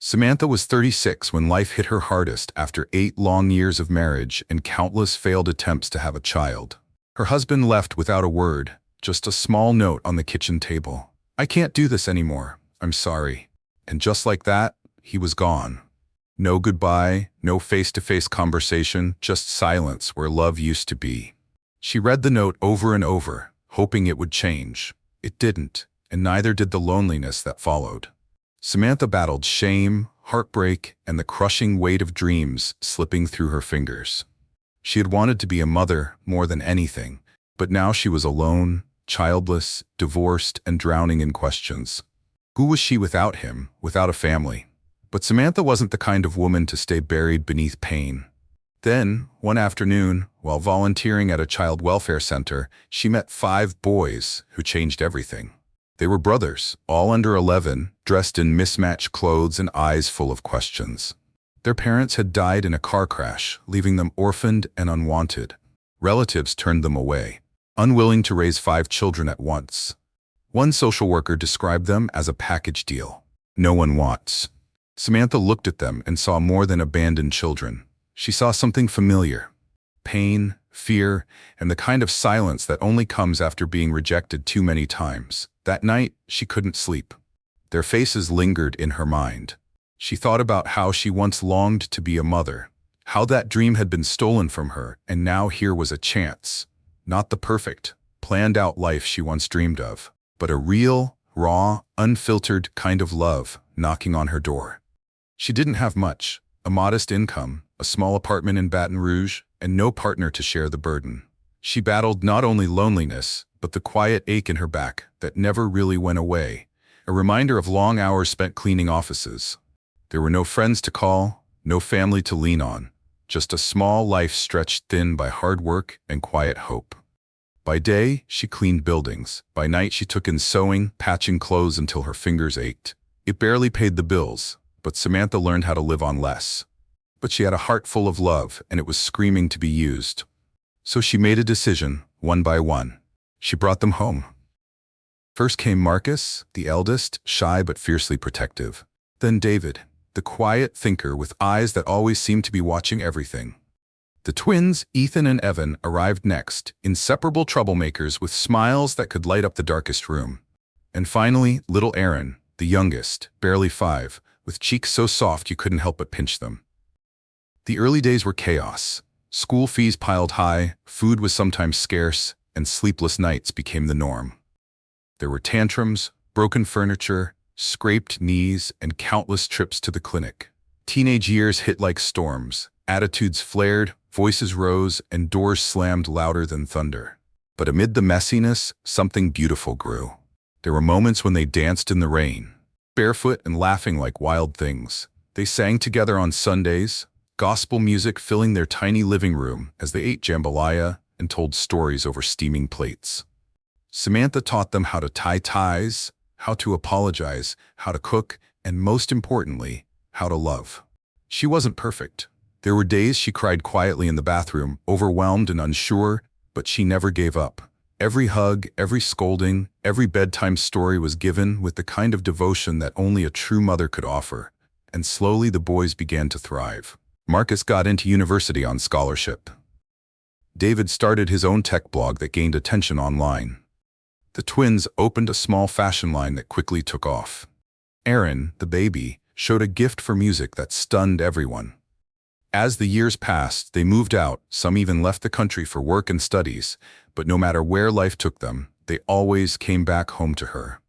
Samantha was 36 when life hit her hardest after 8 long years of marriage and countless failed attempts to have a child. Her husband left without a word, just a small note on the kitchen table. "I can't do this anymore. I'm sorry." And just like that, he was gone. No goodbye, no face-to-face conversation, just silence where love used to be. She read the note over and over, hoping it would change. It didn't, and neither did the loneliness that followed. Samantha battled shame, heartbreak, and the crushing weight of dreams slipping through her fingers. She had wanted to be a mother more than anything, but now she was alone, childless, divorced, and drowning in questions. Who was she without him, without a family? But Samantha wasn't the kind of woman to stay buried beneath pain. Then, one afternoon, while volunteering at a child welfare center, she met 5 boys who changed everything. They were brothers, all under 11, dressed in mismatched clothes and eyes full of questions. Their parents had died in a car crash, leaving them orphaned and unwanted. Relatives turned them away, unwilling to raise 5 children at once. One social worker described them as a package deal. No one wants. Samantha looked at them and saw more than abandoned children. She saw something familiar. Pain, fear, and the kind of silence that only comes after being rejected too many times. That night, she couldn't sleep. Their faces lingered in her mind. She thought about how she once longed to be a mother, how that dream had been stolen from her, and now here was a chance. Not the perfect, planned-out life she once dreamed of, but a real, raw, unfiltered kind of love knocking on her door. She didn't have much, a modest income, a small apartment in Baton Rouge, and no partner to share the burden. She battled not only loneliness, but the quiet ache in her back that never really went away, a reminder of long hours spent cleaning offices. There were no friends to call, no family to lean on, just a small life stretched thin by hard work and quiet hope. By day, she cleaned buildings. By night, she took in sewing, patching clothes until her fingers ached. It barely paid the bills, but Samantha learned how to live on less. But she had a heart full of love, and it was screaming to be used. So she made a decision, one by one. She brought them home. First came Marcus, the eldest, shy but fiercely protective. Then David, the quiet thinker with eyes that always seemed to be watching everything. The twins, Ethan and Evan, arrived next, inseparable troublemakers with smiles that could light up the darkest room. And finally, little Aaron, the youngest, barely 5, with cheeks so soft you couldn't help but pinch them. The early days were chaos. School fees piled high, food was sometimes scarce, and sleepless nights became the norm. There were tantrums, broken furniture, scraped knees, and countless trips to the clinic. Teenage years hit like storms. Attitudes flared, voices rose, and doors slammed louder than thunder. But amid the messiness, something beautiful grew. There were moments when they danced in the rain, barefoot and laughing like wild things. They sang together on Sundays, gospel music filling their tiny living room as they ate jambalaya and told stories over steaming plates. Samantha taught them how to tie ties, how to apologize, how to cook, and most importantly, how to love. She wasn't perfect. There were days she cried quietly in the bathroom, overwhelmed and unsure, but she never gave up. Every hug, every scolding, every bedtime story was given with the kind of devotion that only a true mother could offer. And slowly the boys began to thrive. Marcus got into university on scholarship. David started his own tech blog that gained attention online. The twins opened a small fashion line that quickly took off. Aaron, the baby, showed a gift for music that stunned everyone. As the years passed, they moved out, some even left the country for work and studies, but no matter where life took them, they always came back home to her.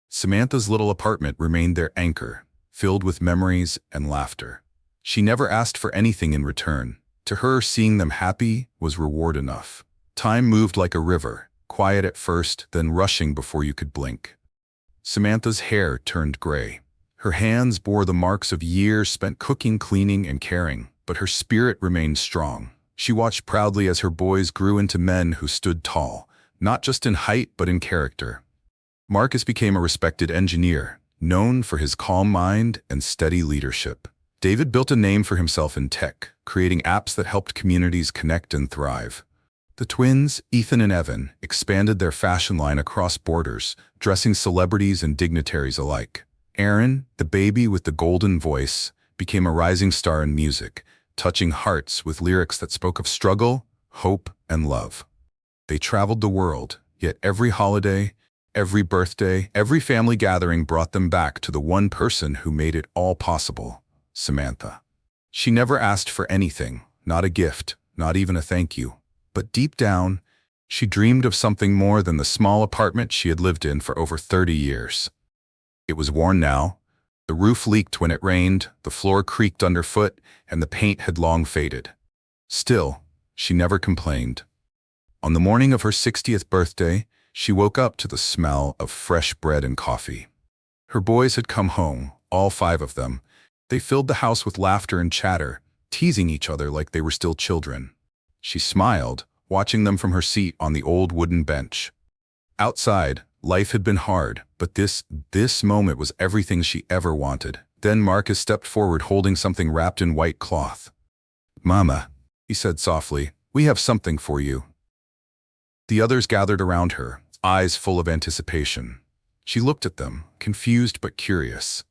Samantha's little apartment remained their anchor, filled with memories and laughter. She never asked for anything in return. To her, seeing them happy was reward enough. Time moved like a river, quiet at first, then rushing before you could blink. Samantha's hair turned gray. Her hands bore the marks of years spent cooking, cleaning, and caring, but her spirit remained strong. She watched proudly as her boys grew into men who stood tall, not just in height but in character. Marcus became a respected engineer, known for his calm mind and steady leadership. David built a name for himself in tech, creating apps that helped communities connect and thrive. The twins, Ethan and Evan, expanded their fashion line across borders, dressing celebrities and dignitaries alike. Aaron, the baby with the golden voice, became a rising star in music, touching hearts with lyrics that spoke of struggle, hope, and love. They traveled the world, yet every holiday, every birthday, every family gathering brought them back to the one person who made it all possible, Samantha. She never asked for anything, not a gift, not even a thank you. But deep down, she dreamed of something more than the small apartment she had lived in for over 30 years. It was worn now. The roof leaked when it rained, the floor creaked underfoot, and the paint had long faded. Still, she never complained. On the morning of her 60th birthday, she woke up to the smell of fresh bread and coffee. Her boys had come home, all 5 of them. They filled the house with laughter and chatter, teasing each other like they were still children. She smiled, watching them from her seat on the old wooden bench. Outside, life had been hard, but this moment was everything she ever wanted. Then Marcus stepped forward holding something wrapped in white cloth. "Mama," he said softly, "we have something for you." The others gathered around her, eyes full of anticipation. She looked at them, confused but curious.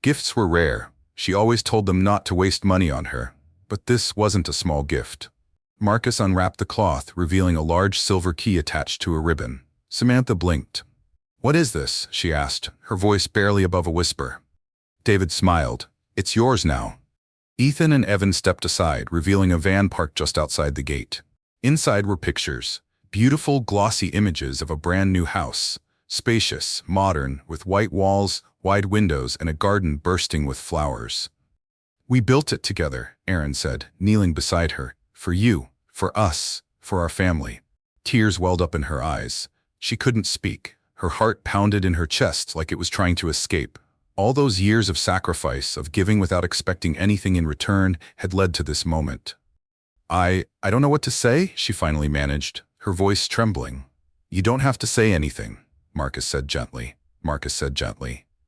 Gifts were rare. She always told them not to waste money on her, but this wasn't a small gift. Marcus unwrapped the cloth, revealing a large silver key attached to a ribbon. Samantha blinked. "What is this?" she asked, her voice barely above a whisper. David smiled. "It's yours now." Ethan and Evan stepped aside, revealing a van parked just outside the gate. Inside were pictures, beautiful, glossy images of a brand new house, spacious, modern, with white walls, wide windows, and a garden bursting with flowers. "We built it together," Aaron said, kneeling beside her. "For you, for us, for our family." Tears welled up in her eyes. She couldn't speak. Her heart pounded in her chest like it was trying to escape. All those years of sacrifice, of giving without expecting anything in return, had led to this moment. I don't know what to say," she finally managed, her voice trembling. "You don't have to say anything," Marcus said gently.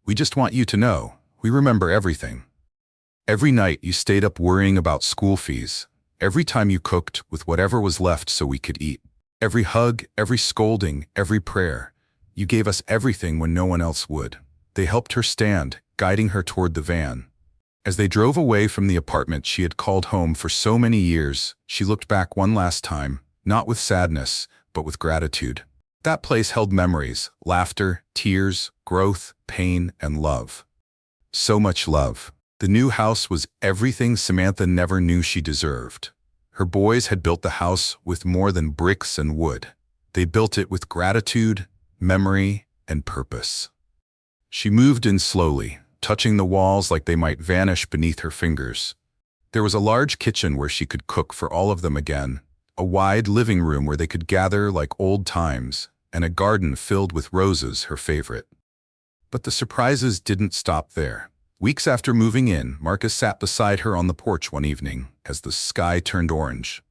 "We just want you to know, we remember everything. Every night you stayed up worrying about school fees. Every time you cooked with whatever was left so we could eat. Every hug, every scolding, every prayer. You gave us everything when no one else would." They helped her stand, guiding her toward the van. As they drove away from the apartment she had called home for so many years, she looked back one last time, not with sadness, but with gratitude. That place held memories, laughter, tears, growth, pain, and love. So much love. The new house was everything Samantha never knew she deserved. Her boys had built the house with more than bricks and wood. They built it with gratitude, memory, and purpose. She moved in slowly, touching the walls like they might vanish beneath her fingers. There was a large kitchen where she could cook for all of them again, a wide living room where they could gather like old times, and a garden filled with roses, her favorite. But the surprises didn't stop there. Weeks after moving in, Marcus sat beside her on the porch one evening as the sky turned orange.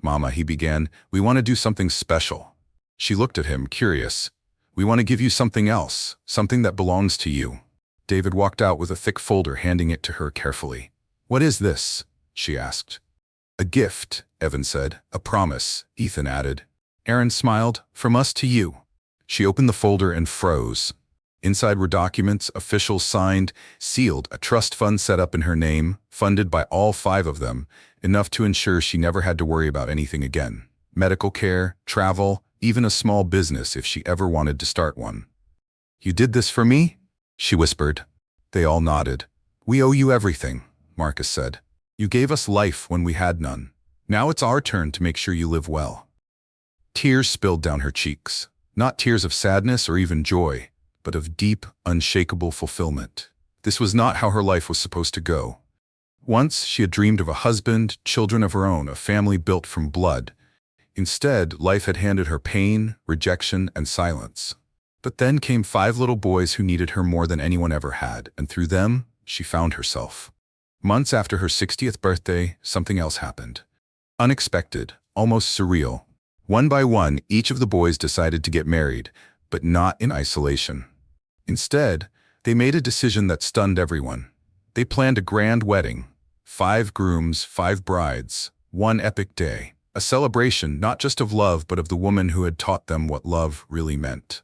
"Mama," he began, "we want to do something special." She looked at him, curious. "We want to give you something else, something that belongs to you." David walked out with a thick folder, handing it to her carefully. "What is this?" she asked. "A gift," Evan said. "A promise," Ethan added. Aaron smiled. "From us to you." She opened the folder and froze. Inside were documents, officials signed, sealed, a trust fund set up in her name, funded by all 5 of them, enough to ensure she never had to worry about anything again. Medical care, travel, even a small business if she ever wanted to start one. "You did this for me?" she whispered. They all nodded. "We owe you everything," Marcus said. "You gave us life when we had none. Now it's our turn to make sure you live well." Tears spilled down her cheeks, not tears of sadness or even joy, but of deep, unshakable fulfillment. This was not how her life was supposed to go. Once she had dreamed of a husband, children of her own, a family built from blood. Instead, life had handed her pain, rejection, and silence. But then came 5 little boys who needed her more than anyone ever had, and through them, she found herself. Months after her 60th birthday, something else happened. Unexpected, almost surreal. One by one, each of the boys decided to get married, but not in isolation. Instead, they made a decision that stunned everyone. They planned a grand wedding. 5 grooms, 5 brides, one epic day. A celebration not just of love but of the woman who had taught them what love really meant.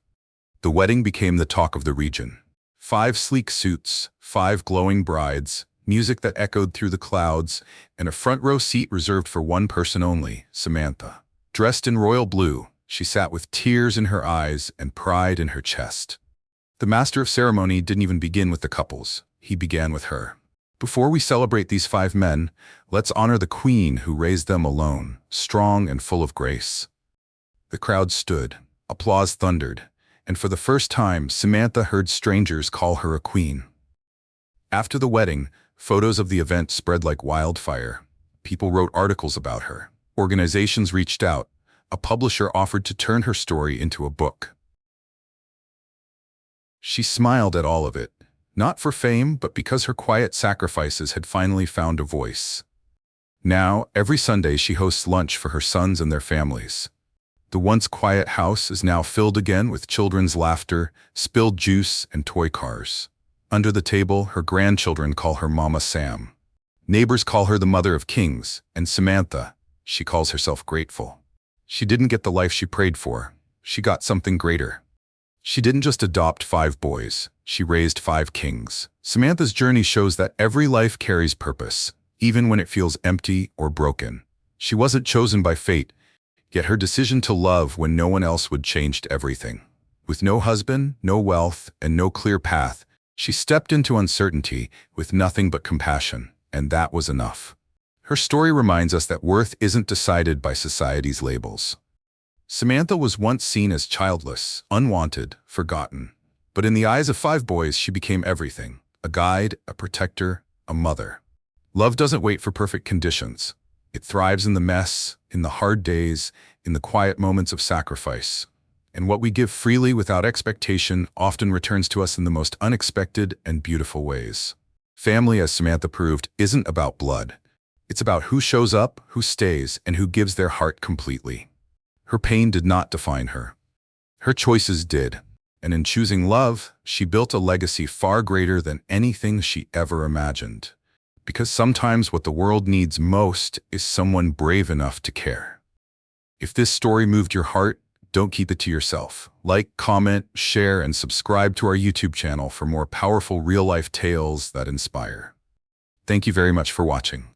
The wedding became the talk of the region. 5 sleek suits, 5 glowing brides, music that echoed through the clouds, and a front-row seat reserved for one person only, Samantha. Dressed in royal blue, she sat with tears in her eyes and pride in her chest. The master of ceremony didn't even begin with the couples. He began with her. Before we celebrate these 5 men, let's honor the queen who raised them alone, strong and full of grace. The crowd stood. Applause thundered. And for the first time, Samantha heard strangers call her a queen. After the wedding, photos of the event spread like wildfire. People wrote articles about her. Organizations reached out. A publisher offered to turn her story into a book. She smiled at all of it, not for fame, but because her quiet sacrifices had finally found a voice. Now, every Sunday she hosts lunch for her sons and their families. The once quiet house is now filled again with children's laughter, spilled juice, and toy cars. Under the table, her grandchildren call her Mama Sam. Neighbors call her the Mother of Kings, and Samantha, she calls herself grateful. She didn't get the life she prayed for. She got something greater. She didn't just adopt 5 boys. She raised 5 kings. Samantha's journey shows that every life carries purpose, even when it feels empty or broken. She wasn't chosen by fate, yet her decision to love when no one else would changed everything. With no husband, no wealth, and no clear path, she stepped into uncertainty with nothing but compassion, and that was enough. Her story reminds us that worth isn't decided by society's labels. Samantha was once seen as childless, unwanted, forgotten. But in the eyes of 5 boys, she became everything: a guide, a protector, a mother. Love doesn't wait for perfect conditions. It thrives in the mess, in the hard days, in the quiet moments of sacrifice. And what we give freely without expectation often returns to us in the most unexpected and beautiful ways. Family, as Samantha proved, isn't about blood. It's about who shows up, who stays, and who gives their heart completely. Her pain did not define her. Her choices did. And in choosing love, she built a legacy far greater than anything she ever imagined. Because sometimes what the world needs most is someone brave enough to care. If this story moved your heart, don't keep it to yourself. Like, comment, share, and subscribe to our YouTube channel for more powerful real-life tales that inspire. Thank you very much for watching.